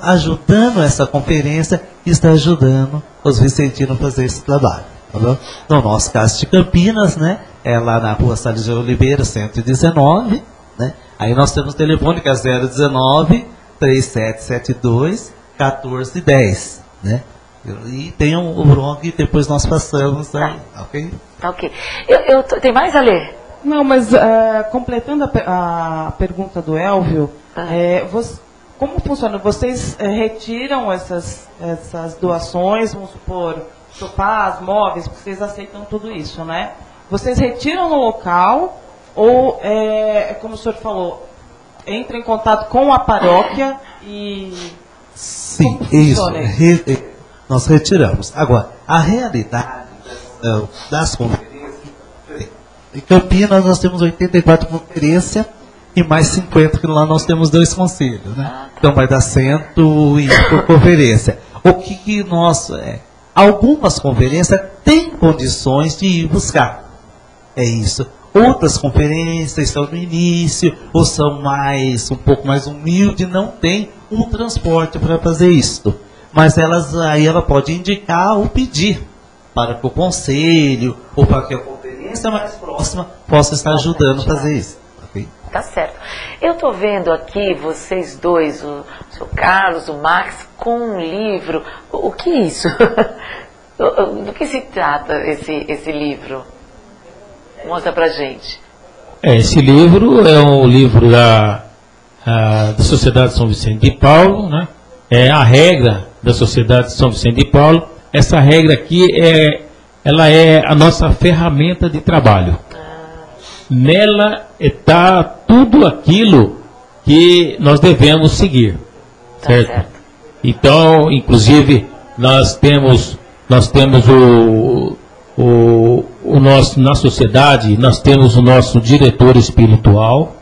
[SPEAKER 3] Ajudando essa conferência, está ajudando os vicentinos a fazer esse trabalho. Tá bom? No nosso caso de Campinas, né? É lá na rua Salles de Oliveira, 119. Né? Aí nós temos telefone que é 019 3772 1410. Né? E tem o blog, depois nós passamos. Aí, ok?
[SPEAKER 1] Ok. Tem mais, Ale?
[SPEAKER 6] Não, mas completando a pergunta do Elvio, como funciona? Vocês retiram essas doações, vamos supor, sofás, móveis, vocês aceitam tudo isso, né? Vocês retiram no local ou, como o senhor falou, entra em contato com a paróquia e...
[SPEAKER 3] Sim, isso. Nós retiramos. Agora, a realidade das conferências... Em Campinas nós temos 84 conferências e mais 50 que lá nós temos 2 conselhos, né? Então vai dar 100 por conferência. O que nós... algumas conferências têm condições de ir buscar. É isso. Outras conferências estão no início, ou são um pouco mais humildes, não tem um transporte para fazer isso. Mas ela pode indicar ou pedir para que o conselho ou para que a conferência mais próxima possa estar ajudando a fazer isso. Okay?
[SPEAKER 1] Tá certo. Eu estou vendo aqui vocês dois, o seu Carlos, o Max, com um livro. O que é isso? Do que se trata esse livro? Mostra pra gente.
[SPEAKER 4] Esse livro é um livro da Sociedade São Vicente de Paulo, né? É a regra da Sociedade São Vicente de Paulo. Essa regra aqui ela é a nossa ferramenta de trabalho. Nela está tudo aquilo que nós devemos seguir, certo? Então, inclusive, nós temos o nosso, na sociedade, nós temos o nosso diretor espiritual,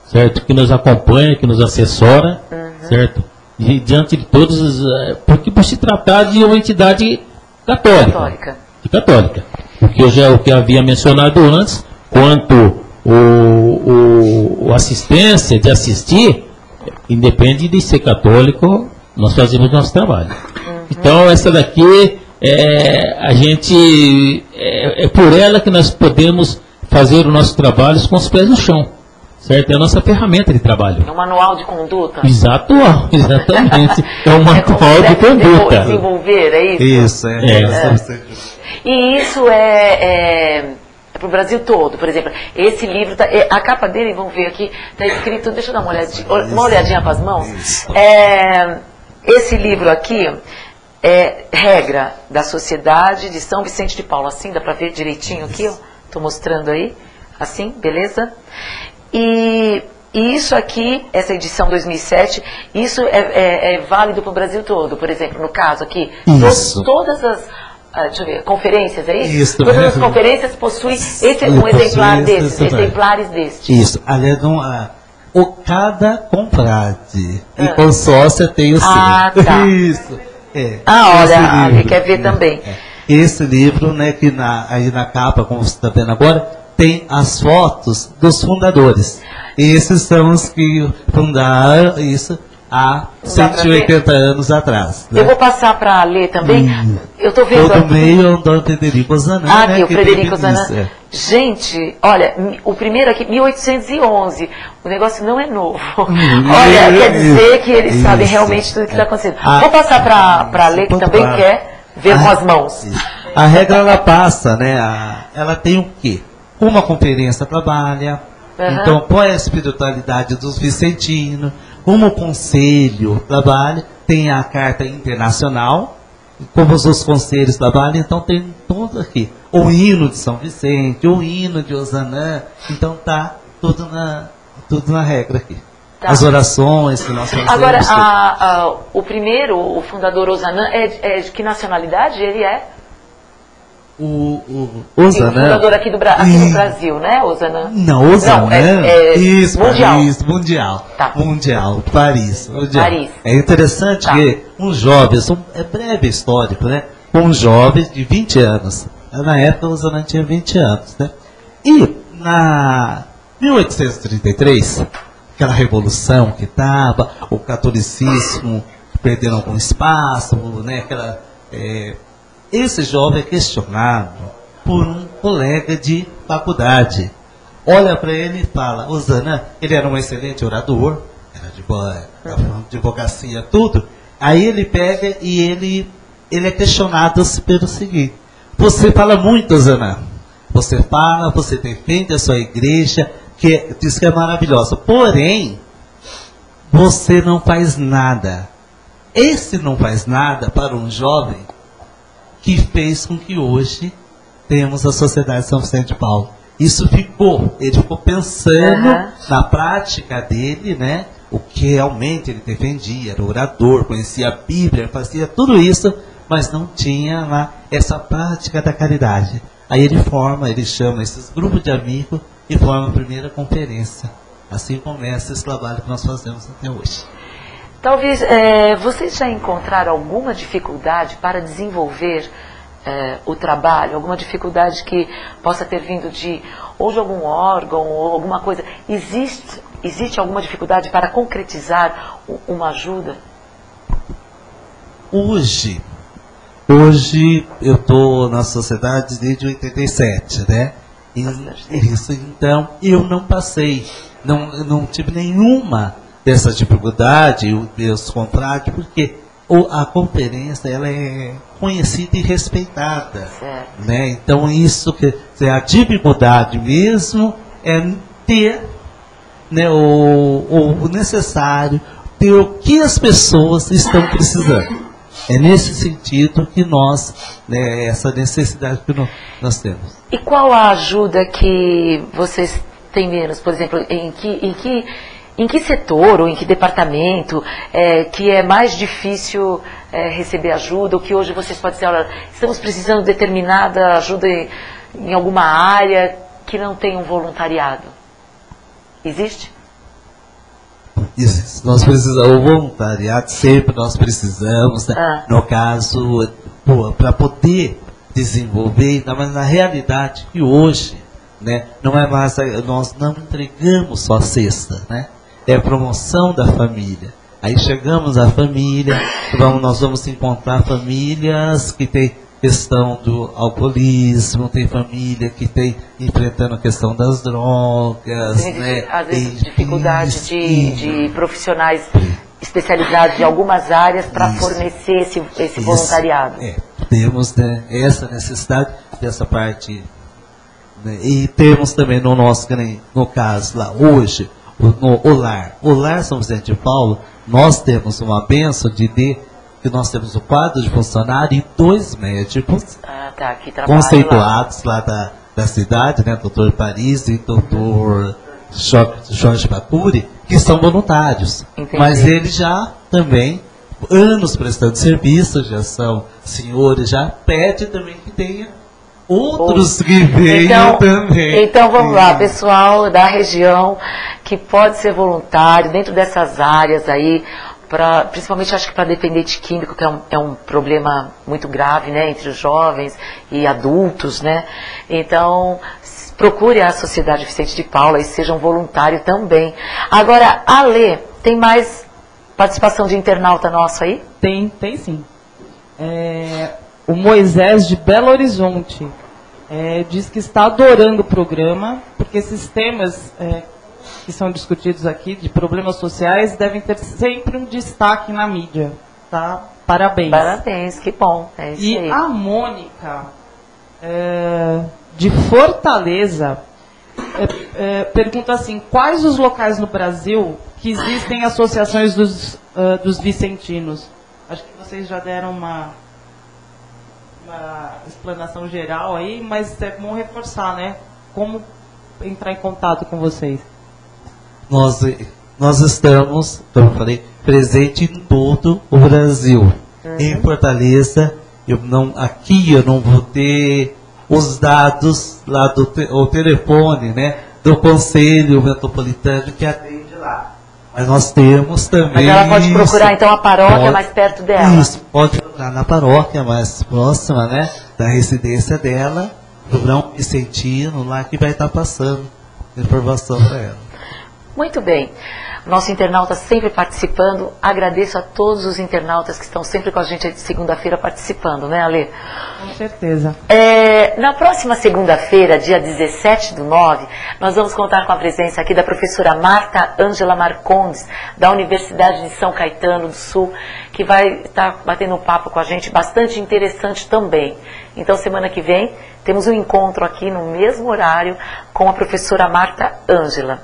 [SPEAKER 4] certo? Que nos acompanha, que nos assessora, certo? E diante de todos, porque por se tratar de uma entidade católica. Porque o que havia mencionado antes, quanto o assistência, de assistir, independe de ser católico, nós fazemos nosso trabalho. Então, essa daqui, a gente, é por ela que nós podemos fazer o nosso trabalho com os pés no chão. Certo? É a nossa ferramenta de trabalho.
[SPEAKER 1] É um manual de conduta?
[SPEAKER 4] Exatamente. É um manual de conduta.
[SPEAKER 1] Desenvolver, é isso?
[SPEAKER 3] Isso,
[SPEAKER 1] E isso é para o Brasil todo, por exemplo. Esse livro, a capa dele, vamos ver aqui, está escrito, deixa eu dar uma olhadinha com as mãos. Esse livro aqui é regra da Sociedade de São Vicente de Paulo. Assim, dá para ver direitinho aqui, ó. Estou mostrando aí. Assim, beleza? E isso aqui, essa edição 2007, isso é válido para o Brasil todo. Por exemplo, no caso aqui, todas as deixa eu ver, conferências, é isso?
[SPEAKER 3] Isso.
[SPEAKER 1] Todas as conferências possuem um exemplar desses, exemplares destes.
[SPEAKER 3] Isso. Aliás, cada confrade e consórcia tem o seu.
[SPEAKER 1] Tá.
[SPEAKER 3] Isso.
[SPEAKER 1] Olha, ali quer ver também.
[SPEAKER 3] Esse livro, né, que aí na capa, como você está vendo agora, tem as fotos dos fundadores. Esses são os que fundaram isso há 180 anos atrás. Né?
[SPEAKER 1] Eu vou passar para ler também. Eu estou vendo.
[SPEAKER 3] Todo meio é o Dom Frederico Ozanam.
[SPEAKER 1] Aqui, o Frederico Ozanam. Gente, olha, o primeiro aqui, 1811. O negócio não é novo. Olha, quer dizer que eles sabem realmente tudo o que está acontecendo. Vou passar para ler, que também quer ver com as mãos.
[SPEAKER 3] A regra, ela passa, né? Ela tem o quê? Uma conferência trabalha. Então, qual é a espiritualidade dos vicentinos? Como o conselho trabalha, tem a carta internacional, como os conselhos trabalham, então tem tudo aqui. O hino de São Vicente, o hino de Ozanam, então tá tudo na regra aqui. Tá. As orações que nós fazemos.
[SPEAKER 1] Agora, o primeiro, o fundador Ozanam, é de que nacionalidade ele é?
[SPEAKER 3] O Ozanam.
[SPEAKER 1] O fundador aqui do Brasil, né? Ozanam.
[SPEAKER 3] Não, Ozanam. Isso,
[SPEAKER 1] mundial.
[SPEAKER 3] Paris, mundial.
[SPEAKER 1] Tá.
[SPEAKER 3] Mundial, Paris. Mundial.
[SPEAKER 1] Paris.
[SPEAKER 3] É interessante que um jovem, é breve histórico, né? Um jovem de 20 anos. Na época o Ozanam tinha 20 anos, né? E na 1833, aquela revolução que estava, o catolicismo perdendo algum espaço, né? Esse jovem é questionado por um colega de faculdade. Olha para ele e fala, Ozanam, ele era um excelente orador, era de advocacia, tudo. Aí ele pega e ele é questionado pelo seguinte: você fala muito, Ozanam. Você fala, você defende a sua igreja, diz que é maravilhosa. Porém, você não faz nada. Esse não faz nada para um jovem que fez com que hoje temos a Sociedade de São Vicente de Paulo. Ele ficou pensando na prática dele, né? O que realmente ele defendia, era orador, conhecia a Bíblia, fazia tudo isso, mas não tinha lá essa prática da caridade. Aí ele chama esses grupos de amigos e forma a primeira conferência. Assim começa esse trabalho que nós fazemos até hoje.
[SPEAKER 1] Talvez vocês já encontraram alguma dificuldade para desenvolver o trabalho, alguma dificuldade que possa ter vindo de algum órgão ou alguma coisa. Existe alguma dificuldade para concretizar uma ajuda?
[SPEAKER 3] Hoje eu estou na sociedade desde 87, né? Isso, então eu não passei, não tive nenhuma dessa dificuldade, os confrades, porque a conferência ela é conhecida e respeitada, né? Então isso a dificuldade mesmo é ter, né, o necessário, ter o que as pessoas estão precisando. É nesse sentido que essa necessidade que nós temos.
[SPEAKER 1] E qual a ajuda que vocês têm menos, por exemplo, em que setor ou em que departamento que é mais difícil receber ajuda, ou que hoje vocês podem dizer, olha, estamos precisando de determinada ajuda em alguma área que não tem um voluntariado? Existe?
[SPEAKER 3] Existe. Nós precisamos, o voluntariado sempre nós precisamos, né? No caso, para poder desenvolver, mas na realidade que hoje, né, não é mais, nós não entregamos só a cesta, né? É a promoção da família. Aí chegamos à família, nós vamos encontrar famílias que têm questão do alcoolismo, tem família que tem enfrentando a questão das drogas, né?
[SPEAKER 1] Às vezes dificuldade de profissionais especializados em algumas áreas para fornecer esse voluntariado.
[SPEAKER 3] Temos, né, essa necessidade dessa parte, né? E temos também no caso lá hoje, o lar São Vicente de Paulo, nós temos uma bênção que nós temos o quadro de funcionário e 2 médicos conceituados lá da cidade, né, Dr. Paris e Dr. Jorge Bacuri, que são voluntários. Entendi. Mas eles já também anos prestando serviço, já são senhores, já pede também que tenha outros que venham também.
[SPEAKER 1] Então vamos lá, pessoal da região que pode ser voluntário dentro dessas áreas aí, principalmente acho que para dependente químico, que é um problema muito grave, né, entre os jovens e adultos, né? Então procure a Sociedade Vicente de Paula e seja um voluntário também. Agora, Ale, tem mais participação de internauta nosso aí?
[SPEAKER 6] Tem sim. O Moisés de Belo Horizonte diz que está adorando o programa, porque esses temas que são discutidos aqui, de problemas sociais, devem ter sempre um destaque na mídia. Tá? Parabéns.
[SPEAKER 1] Parabéns, que bom. É isso
[SPEAKER 6] e
[SPEAKER 1] aí.
[SPEAKER 6] A Mônica, de Fortaleza, pergunta assim, quais os locais no Brasil que existem associações dos vicentinos? Acho que vocês já deram uma explanação geral aí, mas é bom reforçar, né? Como entrar em contato com vocês?
[SPEAKER 3] Nós estamos, como eu falei, presente em todo o Brasil. Em Fortaleza, aqui eu não vou ter os dados lá o telefone, né, do Conselho Metropolitano que atende lá. Mas nós temos também...
[SPEAKER 1] Mas ela pode procurar, então, a paróquia mais perto dela.
[SPEAKER 3] Isso, pode procurar na paróquia mais próxima, né, da residência dela, procurar um vicentino lá que vai estar passando informação para ela.
[SPEAKER 1] Muito bem. Nosso internauta sempre participando. Agradeço a todos os internautas que estão sempre com a gente de segunda-feira participando, né, Ale?
[SPEAKER 6] Com certeza.
[SPEAKER 1] Na próxima segunda-feira, dia 17/9, nós vamos contar com a presença aqui da professora Marta Ângela Marcondes, da Universidade de São Caetano do Sul, que vai estar batendo um papo com a gente, bastante interessante também. Então, semana que vem, temos um encontro aqui no mesmo horário com a professora Marta Ângela.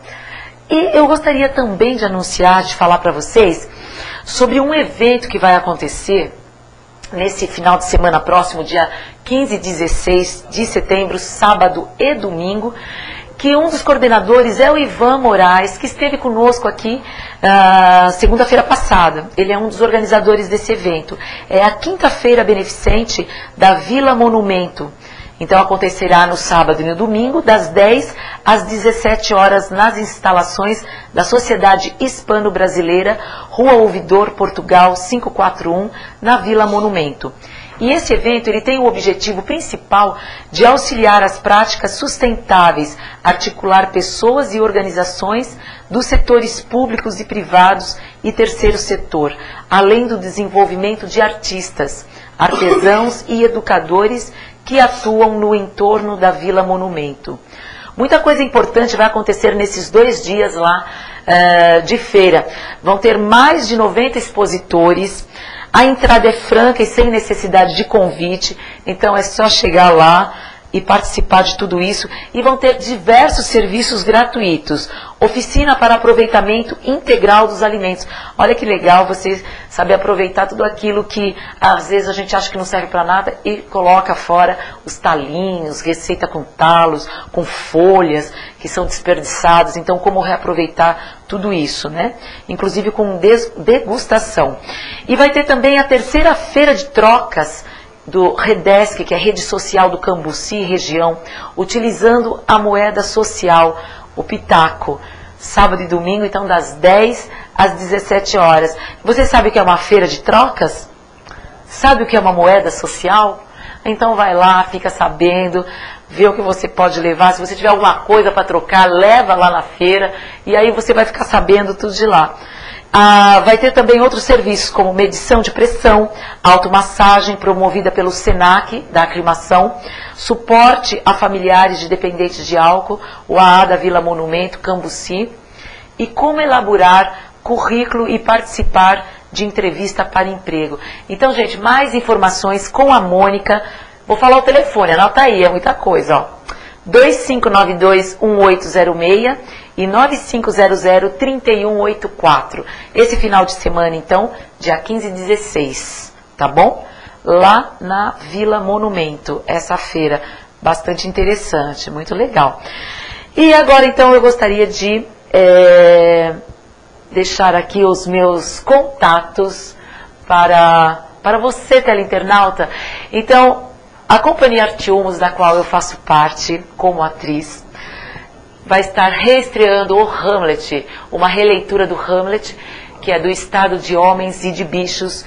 [SPEAKER 1] E eu gostaria também de anunciar, de falar para vocês sobre um evento que vai acontecer nesse final de semana próximo, dia 15 e 16 de setembro, sábado e domingo, que um dos coordenadores é o Ivan Moraes, que esteve conosco aqui segunda-feira passada. Ele é um dos organizadores desse evento. É a quinta-feira beneficente da Vila Monumento. Então acontecerá no sábado e no domingo, das 10 às 17 horas, nas instalações da Sociedade Hispano-Brasileira, Rua Ouvidor, Portugal, 541, na Vila Monumento. E esse evento ele tem o objetivo principal de auxiliar as práticas sustentáveis, articular pessoas e organizações dos setores públicos e privados e terceiro setor, além do desenvolvimento de artistas, artesãos e educadores que atuam no entorno da Vila Monumento. Muita coisa importante vai acontecer nesses 2 dias lá de feira. Vão ter mais de 90 expositores. A entrada é franca e sem necessidade de convite. Então é só chegar lá e participar de tudo isso. E vão ter diversos serviços gratuitos. Oficina para aproveitamento integral dos alimentos. Olha que legal você saber aproveitar tudo aquilo que às vezes a gente acha que não serve para nada e coloca fora os talinhos, receita com talos, com folhas que são desperdiçados. Então como reaproveitar tudo isso, né? Inclusive com degustação. E vai ter também a terceira feira de trocas do Redesc, que é a rede social do Cambuci região, utilizando a moeda social, o Pitaco, sábado e domingo, então das 10 às 17 horas. Você sabe o que é uma feira de trocas? Sabe o que é uma moeda social? Então vai lá, fica sabendo, vê o que você pode levar. Se você tiver alguma coisa para trocar, leva lá na feira e aí você vai ficar sabendo tudo de lá. Vai ter também outros serviços, como medição de pressão, automassagem promovida pelo SENAC, da aclimação, suporte a familiares de dependentes de álcool, o AA da Vila Monumento, Cambuci, e como elaborar currículo e participar de entrevista para emprego. Então, gente, mais informações com a Mônica. Vou falar o telefone, anota aí, é muita coisa, ó. 2592-1806 e 9500-3184. Esse final de semana, então, dia 15 e 16, tá bom? Lá na Vila Monumento, essa feira, bastante interessante, muito legal. E agora, então, eu gostaria de deixar aqui os meus contatos para você, teleinternauta. Então, a Companhia Artiumos, da qual eu faço parte como atriz, vai estar reestreando o Hamlet, uma releitura do Hamlet, que é do Estado de Homens e de Bichos.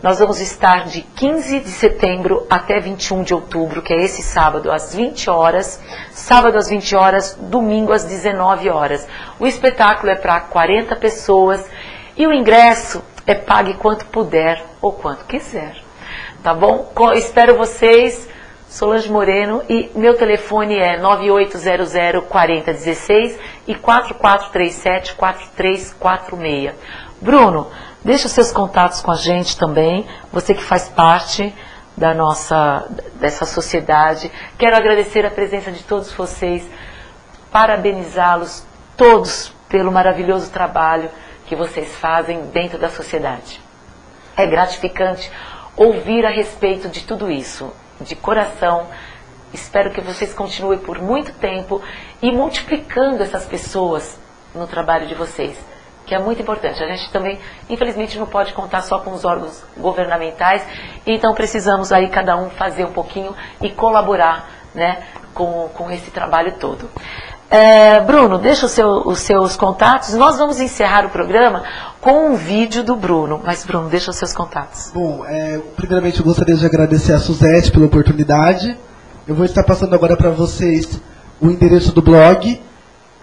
[SPEAKER 1] Nós vamos estar de 15 de setembro até 21 de outubro, que é esse sábado, às 20 horas. Sábado às 20 horas, domingo às 19 horas. O espetáculo é para 40 pessoas e o ingresso é pague quanto puder ou quanto quiser. Tá bom? Espero vocês, Solange Moreno, e meu telefone é 9800-4016 e 4437-4346. Bruno, deixa os seus contatos com a gente também, você que faz parte dessa sociedade. Quero agradecer a presença de todos vocês, parabenizá-los todos pelo maravilhoso trabalho que vocês fazem dentro da sociedade. É gratificante ouvir a respeito de tudo isso, de coração. Espero que vocês continuem por muito tempo e multiplicando essas pessoas no trabalho de vocês, que é muito importante. A gente também, infelizmente, não pode contar só com os órgãos governamentais, então precisamos aí cada um fazer um pouquinho e colaborar, né, com esse trabalho todo. Bruno, deixa os seus contatos. Nós vamos encerrar o programa com um vídeo do Bruno. Mas, Bruno, deixa os seus contatos.
[SPEAKER 5] Bom, primeiramente eu gostaria de agradecer a Suzete pela oportunidade. Eu vou estar passando agora para vocês o endereço do blog,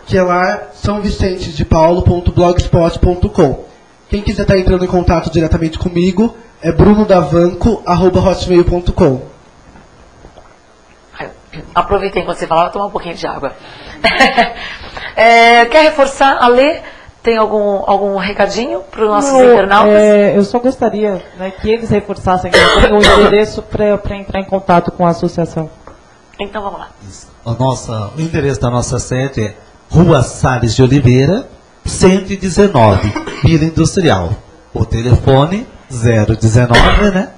[SPEAKER 5] que é lá sãovicentesdepaulo.blogspot.com. Quem quiser estar entrando em contato diretamente comigo é brunodavanco@hotmail.com.
[SPEAKER 1] Aproveitei enquanto você falava, tomar um pouquinho de água. Quer reforçar, Alê? Tem algum recadinho para os nossos internautas?
[SPEAKER 6] Eu só gostaria, né, que eles reforçassem o endereço para entrar em contato com a associação.
[SPEAKER 1] Então vamos lá.
[SPEAKER 3] O endereço da nossa sede é Rua Salles de Oliveira, 119, Vila Industrial. O telefone 019, né?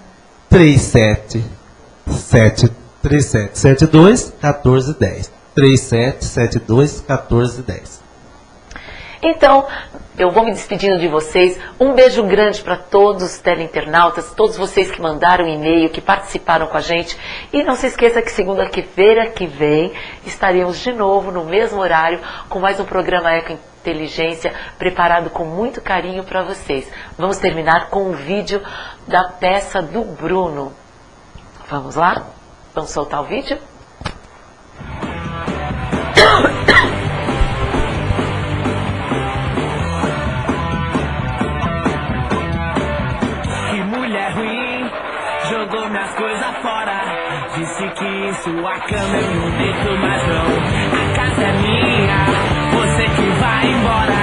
[SPEAKER 3] 3772-1410. 3772-1410.
[SPEAKER 1] Então, eu vou me despedindo de vocês. Um beijo grande para todos os teleinternautas, todos vocês que mandaram e-mail, que participaram com a gente. E não se esqueça que segunda-feira que vem estaremos de novo no mesmo horário com mais um programa Eco Inteligência preparado com muito carinho para vocês. Vamos terminar com um vídeo da peça do Bruno. Vamos lá? Vamos soltar o vídeo?
[SPEAKER 7] Que mulher ruim, jogou minhas coisas fora. Disse que em sua cama eu não deito mais não. A casa é minha, você que vai embora.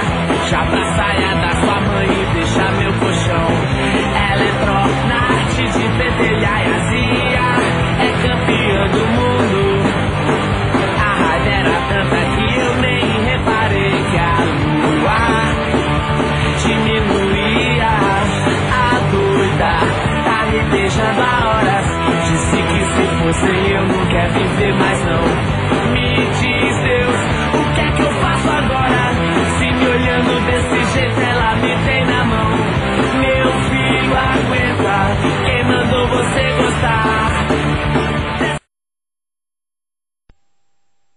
[SPEAKER 7] Já pra saia da sua mãe e deixa meu colchão. Ela entrou na arte de pentelhar e azia. É campeã do mundo. A raiva era tanta que eu nem reparei que a lua diminuía. A doida tá me beijando há horas. Disse que se fosse eu não quer viver mais não.